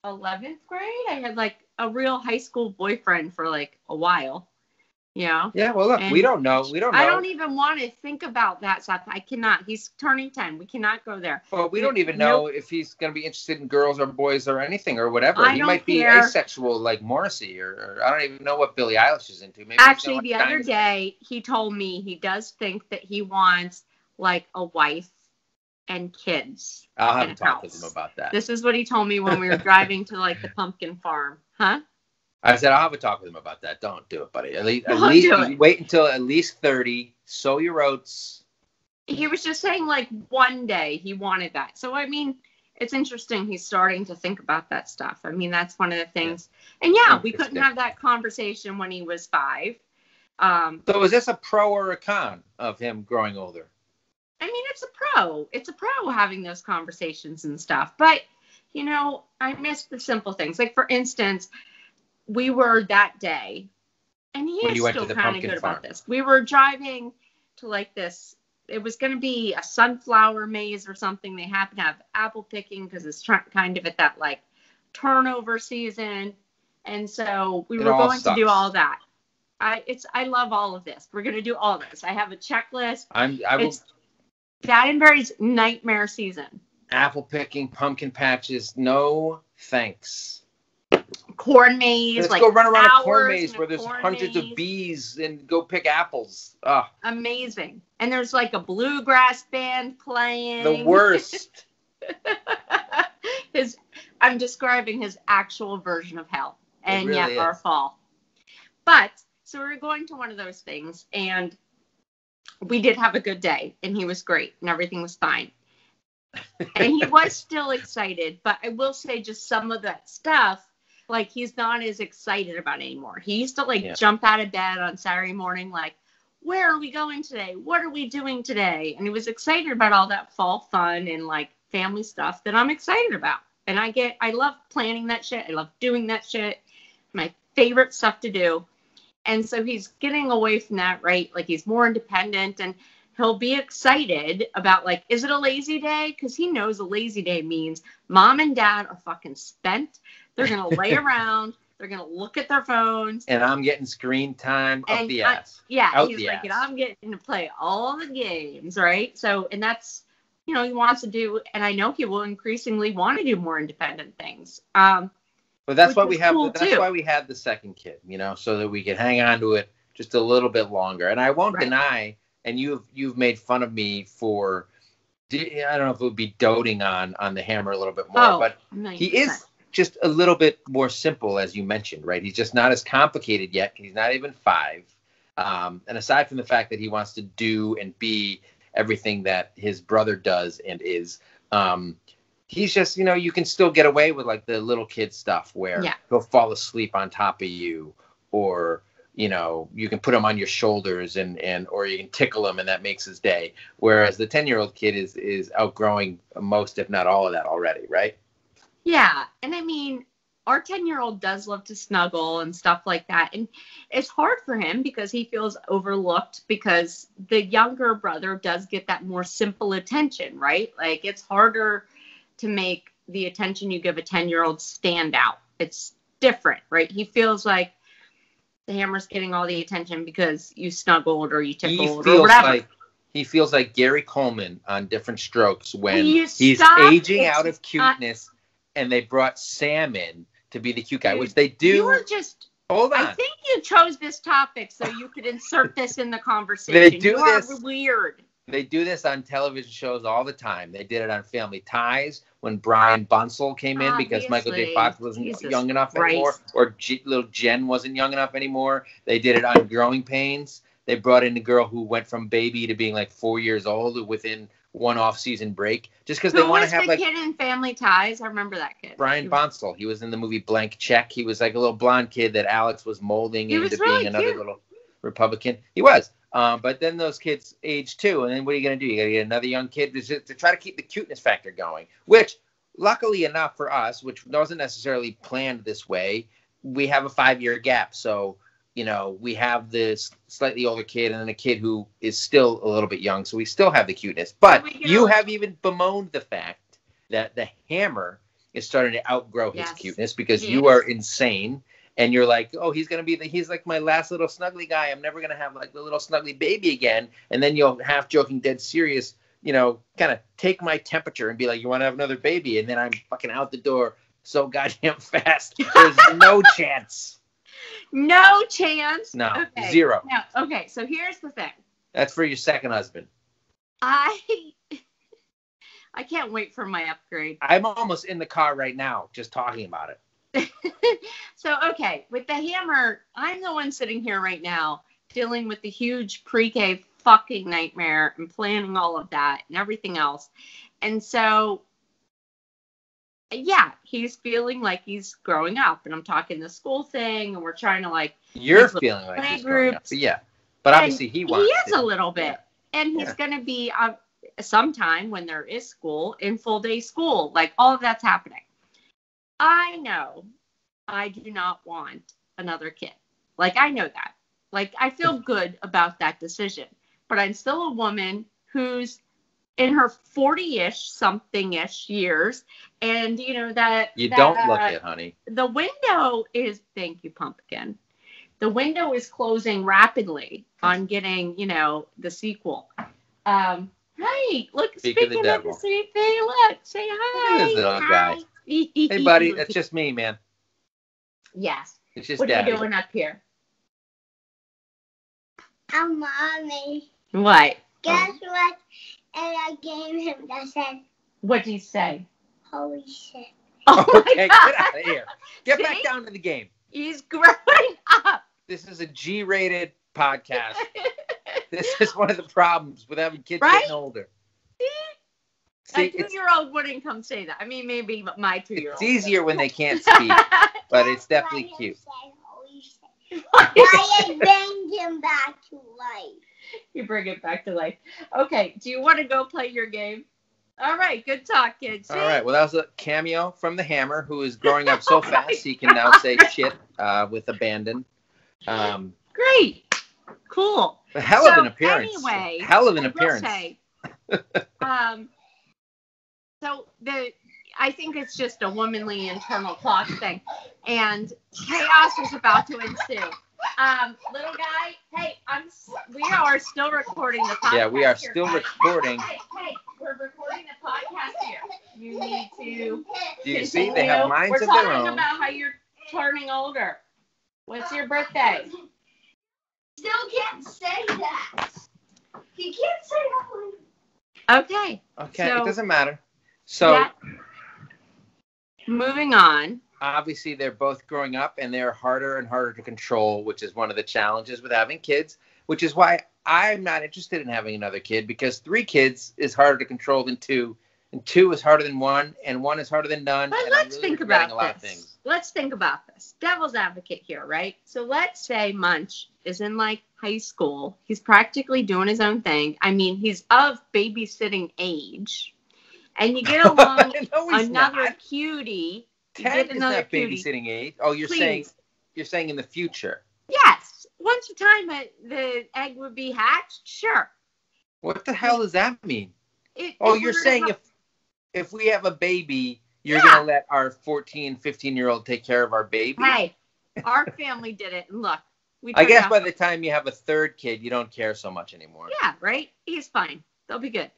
B: 11th grade, I had a real high school boyfriend for a while. Yeah.
A: Yeah, well, look, we don't know.
B: I don't even want to think about that stuff. I cannot. He's turning 10. We cannot go there.
A: Well, we don't even know if he's going to be interested in girls or boys or anything or whatever. He might be
B: care.
A: Asexual like Morrissey or I don't even know what Billie Eilish is into. Maybe
B: actually, the other day, he told me he does think that he wants a wife and kids.
A: I'll have to talk with him about that.
B: This is what he told me when we were driving to the pumpkin farm. Huh?
A: I said, I'll have a talk with him about that. Don't do it, buddy. At least wait until at least 30. Sow your oats.
B: He was just saying one day he wanted that. So, I mean, it's interesting. He's starting to think about that stuff. I mean, that's one of the things. Yeah. And we couldn't have that conversation when he was 5.
A: So is this a pro or a con of him growing older?
B: I mean, it's a pro. It's a pro having those conversations and stuff. But, I miss the simple things. For instance, we were that day, and he is still kind of good about this. We were driving to this. It was going to be a sunflower maze or something. They happen to have apple picking because it's kind of at that turnover season, and so we were going to do all that. I love all of this. We're going to do all this. I have a checklist. It's Dad and Barry's nightmare season.
A: Apple picking, pumpkin patches. No thanks.
B: Corn maze.
A: Let's go run around a corn maze where there's hundreds of bees and go pick apples. Oh.
B: Amazing. And there's a bluegrass band playing.
A: The worst.
B: I'm describing his actual version of hell. And
A: really
B: yet our fall. But, so we were going to one of those things, and we did have a good day, and he was great, and everything was fine. And he was still excited, but I will say just some of that stuff, he's not as excited about anymore. He used to jump out of bed on Saturday morning, where are we going today? What are we doing today? And he was excited about all that fall fun and family stuff that I'm excited about. And I love planning that shit. I love doing that shit. My favorite stuff to do. And so he's getting away from that, right? He's more independent, and he'll be excited about is it a lazy day? Because he knows a lazy day means mom and dad are fucking spent. They're going to lay around. They're going to look at their phones.
A: And I'm getting screen time up the ass.
B: He's and I'm getting to play all the games, right? So, and that's he wants to do, and I know he will increasingly want to do more independent things.
A: But that's why we have
B: cool
A: that's why we had the second kid, so that we can hang on to it just a little bit longer. And I won't deny, and you've made fun of me for, I don't know if it would be doting on the Hammer a little bit more, but
B: 100%.
A: He is just a little bit more simple, as you mentioned, right? He's just not as complicated yet. He's not even 5. And aside from the fact that he wants to do and be everything that his brother does and is, he's just, you can still get away with like the little kid stuff where he'll fall asleep on top of you, or, you can put him on your shoulders or you can tickle him and that makes his day. Whereas the 10-year-old kid is outgrowing most, if not all of that already, right?
B: Yeah. And I mean, our 10-year-old does love to snuggle and stuff like that. And it's hard for him because he feels overlooked because the younger brother does get that more simple attention, right? Like it's harder to make the attention you give a 10-year-old stand out. It's different, right? He feels like the Hammer's getting all the attention because you snuggled or you tickled or whatever.
A: He feels like Gary Coleman on Different Strokes when he's aging out of cuteness, and they brought Sam in to be the cute guy, which they do.
B: You were just...
A: Hold on.
B: I think you chose this topic so you could insert this in the conversation. They do this. Are weird.
A: They do this on television shows all the time. They did it on Family Ties when Brian Bunsell came in because Michael J. Fox wasn't young enough anymore, or little Jen wasn't young enough anymore. They did it on Growing Pains. They brought in a girl who went from baby to being like 4 years old within one off-season break, just because they want to have
B: like... Who was the kid in Family Ties? I remember that kid.
A: Brian Bunsell. He was in the movie Blank Check. He was like a little blonde kid that Alex was molding into being another little Republican. He was. But then those kids age too, and then what are you going to do? You got to get another young kid to try to keep the cuteness factor going, which luckily enough for us, which wasn't necessarily planned this way, we have a 5-year gap. So, we have this slightly older kid and then a kid who is still a little bit young. So we still have the cuteness. But you have even bemoaned the fact that the Hammer is starting to outgrow his cuteness because you are insane. And you're like, oh, he's going to be he's like my last little snuggly guy. I'm never going to have like the little snuggly baby again. And then you'll half joking, dead serious, kind of take my temperature and be like, you want to have another baby? And then I'm fucking out the door so goddamn fast. There's no chance.
B: No chance.
A: No, okay. Zero.
B: No. Okay, so here's the thing.
A: That's for your second husband.
B: I can't wait for my upgrade.
A: I'm almost in the car right now just talking about it.
B: So, okay, with the Hammer, I'm the one sitting here right now dealing with the huge pre-K fucking nightmare and planning all of that and everything else. And so, yeah, he's feeling like he's growing up. And I'm talking the school thing, and we're trying to like...
A: You're feeling like he's growing up. Yeah. But obviously he wants
B: He is a little bit. Yeah. And he's going to be sometime when there is school, in full day school. Like, all of that's happening. I know I do not want another kid. Like, I know that. Like, I feel good about that decision. But I'm still a woman who's in her 40-ish, something-ish years. And, that...
A: You don't look it, honey.
B: The window is... Thank you, Pumpkin. The window is closing rapidly on getting, the sequel. Hey, look, speaking of the sweet thing, look, say hi.
A: This little guy. Hey, buddy, that's just me, man.
B: Yes.
A: It's just
B: what
A: Daddy.
B: Are you doing up here?
C: I'm Mommy.
B: What?
C: Guess what? And I gave him that said.
B: What did he say?
C: Holy shit.
B: Oh
A: okay, get out of here. Get back down to the game.
B: He's growing up.
A: This is a G-rated podcast. This is one of the problems with having kids getting older.
B: See, a 2-year-old wouldn't come say that. I mean, maybe my 2-year-old.
A: It's easier when they can't speak, but it's definitely cute.
C: I bring him back to life.
B: You bring it back to life. Okay, do you want to go play your game? All right, good talk, kids.
A: All right, well, that was a cameo from the Hammer, who is growing up so fast he can now say shit with abandon.
B: Great. Cool.
A: A hell of an appearance.
B: Anyway,
A: hell of an appearance.
B: Say, so I think it's just a womanly internal clock thing, and chaos is about to ensue. Little guy, hey, we are still recording the podcast.
A: Yeah, we are still recording.
B: Hey, we're recording you need to
A: Do you see? They have minds
B: We're
A: of their
B: talking
A: own.
B: about how you're turning older. What's your birthday?
C: Still can't say that. He can't say that.
B: Okay.
A: Okay,
B: So,
A: it doesn't matter. So
B: yeah, moving on.
A: obviously they're both growing up and they're harder and harder to control, which is one of the challenges with having kids, which is why I'm not interested in having another kid, because 3 kids is harder to control than 2, and 2 is harder than 1, and 1 is harder than none.
B: But
A: and
B: let's
A: I'm really
B: think
A: regretting
B: about
A: a lot of
B: this.
A: things.
B: Let's think about this. Devil's advocate here, right? So let's say Munch is in like high school. He's practically doing his own thing. I mean, he's of babysitting age. And you get along
A: No, he's
B: another
A: not.
B: cutie. You
A: 10
B: get
A: is
B: another
A: not
B: cutie.
A: babysitting age. Oh, you're
B: Please.
A: saying in the future.
B: Yes. Once a time the egg would be hatched, sure.
A: What the hell does that mean?
B: If
A: Oh,
B: we
A: you're
B: were to
A: saying
B: have-
A: if we have a baby, you're
B: Yeah.
A: going to let our 14, 15-year-old take care of our baby?
B: Hey, our family did it, and look, we
A: I
B: turned
A: guess
B: out-
A: by the time you have a 3rd kid, you don't care so much anymore.
B: Yeah, right? He's fine. They'll be good.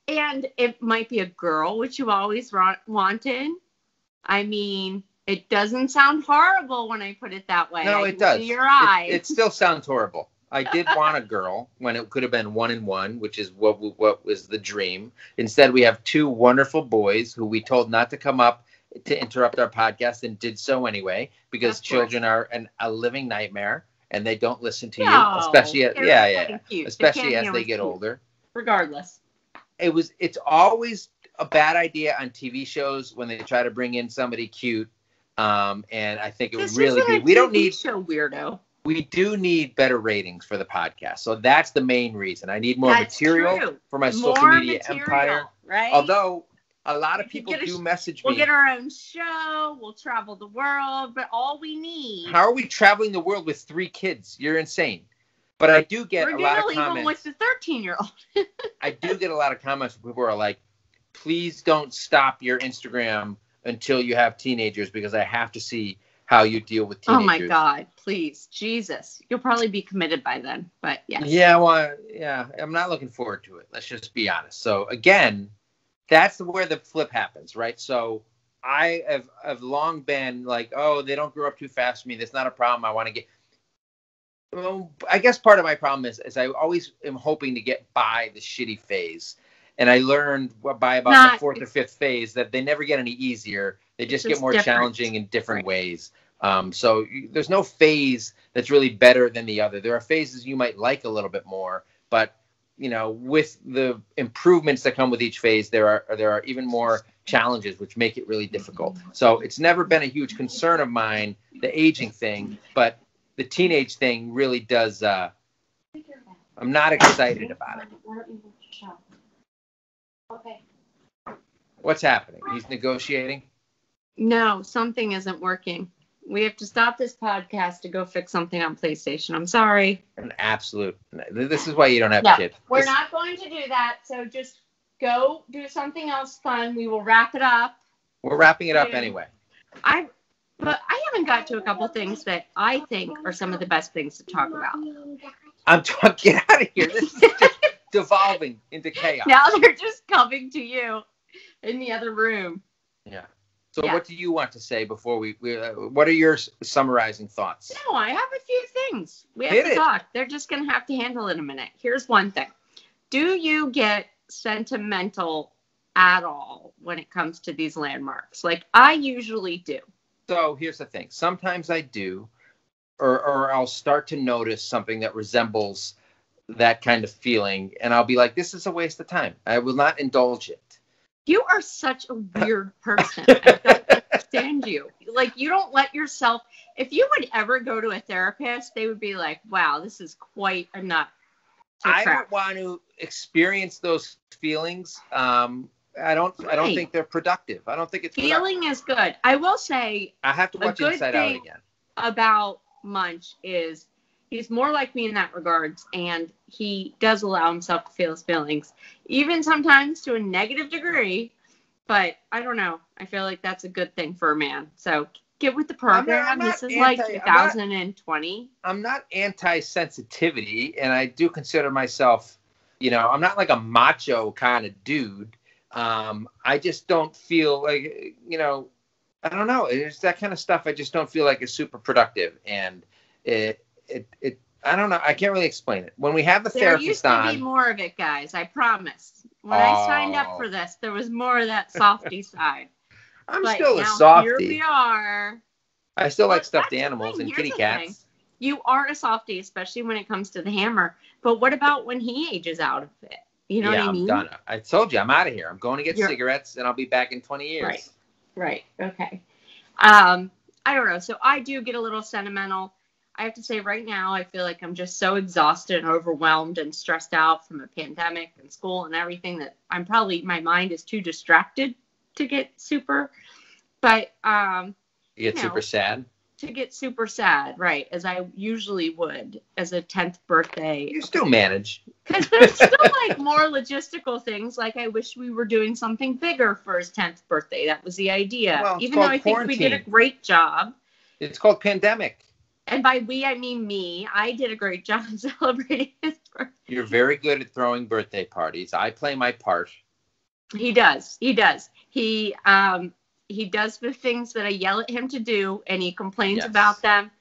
B: And it might be a girl, which you always wanted. I mean, it doesn't sound horrible when I put it that way.
A: No,
B: I
A: it
B: can
A: does.
B: see your eyes.
A: It still sounds horrible. I did want a girl when it could have been 1 and 1, which is what was the dream. Instead, we have 2 wonderful boys who we told not to come up to interrupt our podcast and did so anyway, because children are a living nightmare and they don't listen to you, especially especially as they get older.
B: Regardless.
A: It's always a bad idea on TV shows when they try to bring in somebody cute. And I think it would really be. We don't need
B: show weirdo.
A: We do need better ratings for the podcast. So that's the main reason. I need more material for my social media empire.
B: Right?
A: Although a lot of people do message me.
B: We'll get our own show. We'll travel the world. But all we need.
A: How are we traveling the world with 3 kids? You're insane. But I do get a lot of comments.
B: We're going to leave them with the 13-year-old.
A: I do get a lot of comments where people are like, please don't stop your Instagram until you have teenagers, because I have to see how you deal with teenagers.
B: Oh my God, please. Jesus. You'll probably be committed by then, but yes.
A: Yeah, well, I'm not looking forward to it. Let's just be honest. So again, that's where the flip happens, right? So I have long been like, oh, they don't grow up too fast for me. That's not a problem. I want to get. Well, I guess part of my problem is I always am hoping to get by the shitty phase. And I learned by about the 4th or 5th phase that they never get any easier. They just get more challenging in different ways. So there's no phase that's really better than the other. There are phases you might like a little bit more, but with the improvements that come with each phase, there are even more challenges, which make it really difficult. So it's never been a huge concern of mine, the aging thing, but the teenage thing really does. I'm not excited about it.
B: Okay.
A: What's happening? He's negotiating?
B: No, something isn't working. We have to stop this podcast to go fix something on PlayStation. I'm sorry.
A: An absolute. This is why you don't have kids.
B: We're not going to do that. So just go do something else fun. We will wrap it up.
A: We're wrapping it up anyway.
B: But I haven't got to a couple things that I think are some of the best things to talk about.
A: Get out of here. This is just devolving into chaos.
B: Now they're just coming to you in the other room.
A: Yeah. So what do you want to say before we what are your summarizing thoughts?
B: No, I have a few things. We have to talk. They're just going to have to handle it in a minute. Here's one thing. Do you get sentimental at all when it comes to these landmarks? Like I usually do.
A: So here's the thing. Sometimes I do, or I'll start to notice something that resembles that kind of feeling, and I'll be like, this is a waste of time. I will not indulge it.
B: You are such a weird person. I don't understand you. Like, you don't let yourself, if you would ever go to a therapist, they would be like, wow, this is quite a nut.
A: I don't want to experience those feelings. I don't think they're productive. I don't think it's
B: feeling is good. I will say
A: I have to watch Inside Out again.
B: About Munch is he's more like me in that regards, and he does allow himself to feel his feelings, even sometimes to a negative degree. But I don't know. I feel like that's a good thing for a man. So get with the program. This is like 2020.
A: I'm not anti-sensitivity, and I do consider myself, I'm not like a macho kind of dude. I just don't feel like, I don't know. It's that kind of stuff. I just don't feel like it's super productive. And I don't know. I can't really explain it. When we have the
B: There
A: therapist
B: used to
A: on,
B: be more of it, guys. I promise. When I signed up for this, there was more of that softy side.
A: I'm
B: But
A: still a
B: now here
A: softie.
B: we are.
A: I still like
B: But
A: stuffed
B: that's the
A: animals
B: thing.
A: and
B: Here's
A: kitty
B: the
A: cats.
B: thing. You are a softie, especially when it comes to the hammer. But what about when he ages out of it? You know what I
A: I'm
B: mean?
A: done. I told you, I'm out of here. I'm going to get
B: You're-
A: cigarettes, and I'll be back in 20 years.
B: Right. Okay. I don't know. So I do get a little sentimental. I have to say right now, I feel like I'm just so exhausted and overwhelmed and stressed out from a pandemic and school and everything that my mind is too distracted to get super, but,
A: You get super sad?
B: to get super sad, right, as I usually would as a 10th birthday.
A: You still manage.
B: Because there's still like more logistical things, like I wish we were doing something bigger for his 10th birthday. That was the idea.
A: Well,
B: even though I think we did a great job.
A: It's called pandemic.
B: And by we, I mean me. I did a great job celebrating his birthday.
A: You're very good at throwing birthday parties. I play my part.
B: He does. He does the things that I yell at him to do, and he complains about them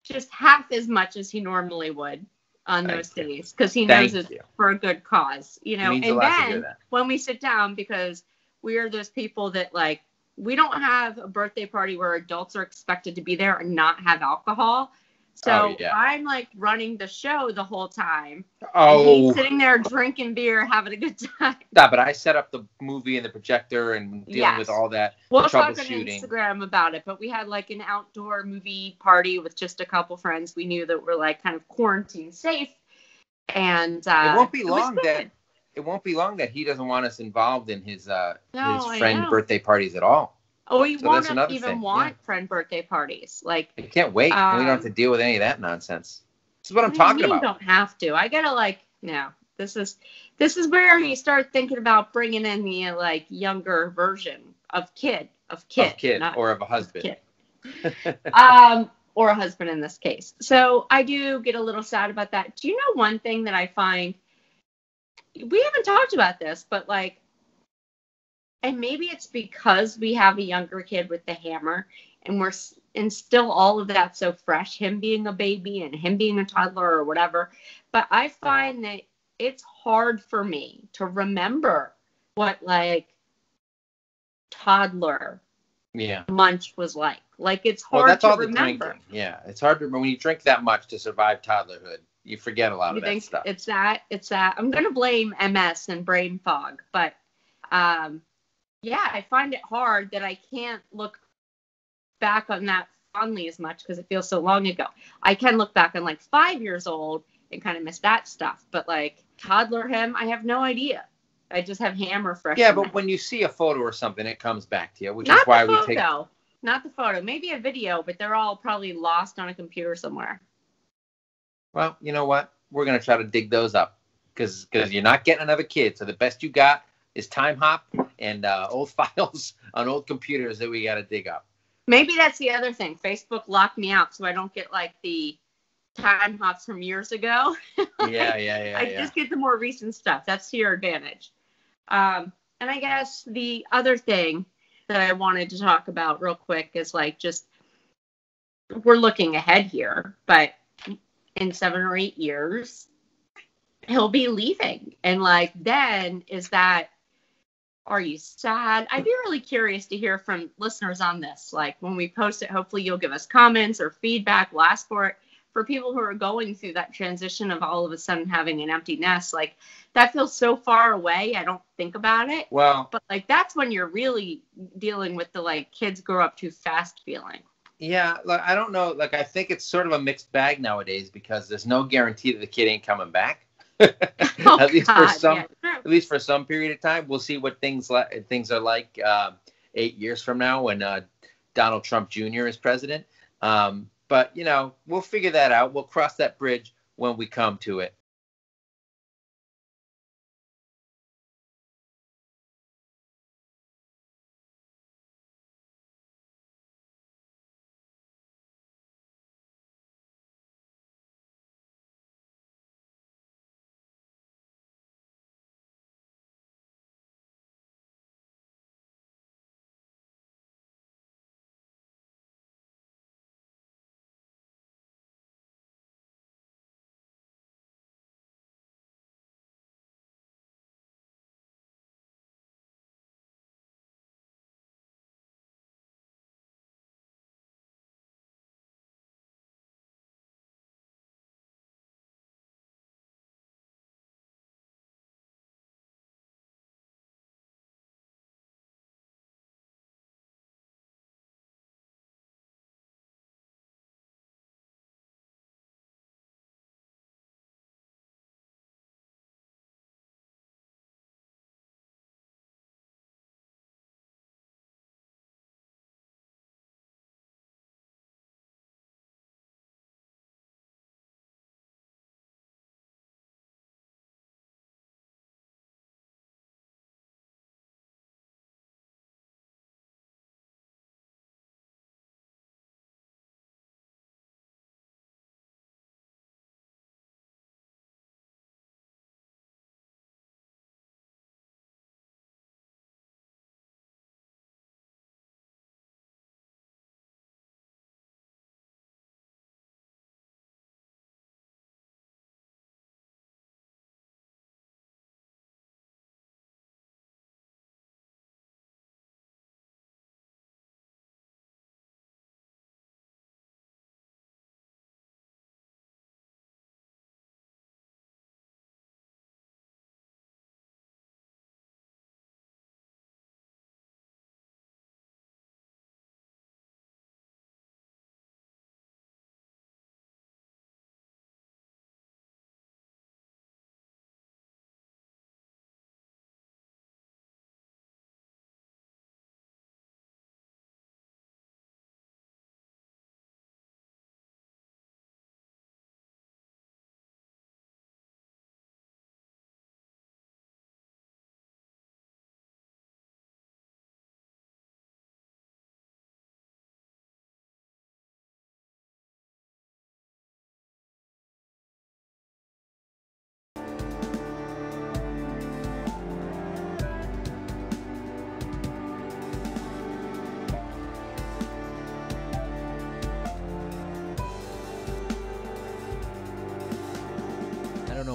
B: just half as much as he normally would on those days, because he knows it's for a good cause, And then when we sit down, because we are those people that like, we don't have a birthday party where adults are expected to be there and not have alcohol. So I'm like running the show the whole time. And he's sitting there drinking beer, having a good time.
A: Yeah, but I set up the movie and the projector and dealing with all that
B: We'll talk on
A: troubleshooting.
B: Instagram about it, but we had like an outdoor movie party with just a couple friends we knew that were like kind of quarantine safe. And
A: it won't be long that he doesn't want us involved in his friend birthday parties at all.
B: Oh, we won't even want friend birthday parties. Like,
A: I can't wait. We don't have to deal with any of that nonsense. This is what I'm talking about.
B: You don't have to. I gotta this is where you start thinking about bringing in the like younger version of kid,
A: or of a husband.
B: Or a husband in this case. So I do get a little sad about that. Do you know one thing that I find? We haven't talked about this, but like. And maybe it's because we have a younger kid with the hammer, and still all of that so fresh, him being a baby and him being a toddler or whatever. But I find that it's hard for me to remember what like toddler munch was like. Like, it's hard to remember.
A: Yeah, it's hard to remember when you drink that much to survive toddlerhood. You forget a lot of that stuff.
B: It's that. I'm gonna blame MS and brain fog, but I find it hard that I can't look back on that fondly as much because it feels so long ago. I can look back on like 5 years old and kind of miss that stuff, but like toddler him, I have no idea. I just have hammer fresh.
A: Yeah, but when you see a photo or something, it comes back to you, which is why we take.
B: Not the photo, maybe a video, but they're all probably lost on a computer somewhere.
A: Well, you know what? We're gonna try to dig those up because you're not getting another kid, so the best you got is time hop and old files on old computers that we got to dig up.
B: Maybe that's the other thing. Facebook locked me out so I don't get like the time hops from years ago. I just get the more recent stuff. That's to your advantage. And I guess the other thing that I wanted to talk about real quick is like, just, we're looking ahead here, but in 7 or 8 years, he'll be leaving. And like, then are you sad? I'd be really curious to hear from listeners on this. Like, when we post it, hopefully you'll give us comments or feedback. We'll ask for it. For people who are going through that transition of all of a sudden having an empty nest, like, that feels so far away. I don't think about it.
A: Well,
B: but like, that's when you're really dealing with the like kids grow up too fast feeling.
A: Yeah, like, I don't know. Like, I think it's sort of a mixed bag nowadays because there's no guarantee that the kid ain't coming back. At least for some period of time. We'll see what things are like 8 years from now when Donald Trump Jr. is president. But we'll figure that out. We'll cross that bridge when we come to it.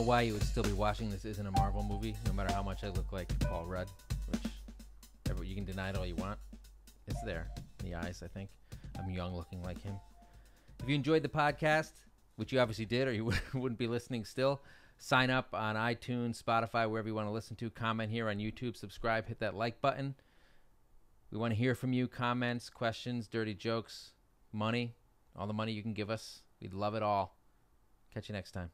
D: why you would still be watching this isn't a Marvel movie, no matter how much I look like Paul Rudd, which you can deny it all you want. It's there in the eyes, I think. I'm young looking like him. If you enjoyed the podcast, which you obviously did or you wouldn't be listening still, sign up on iTunes, Spotify, wherever you want to listen to. Comment here on YouTube, subscribe, hit that like button. We want to hear from you. Comments, questions, dirty jokes, money, all the money you can give us. We'd love it all. Catch you next time.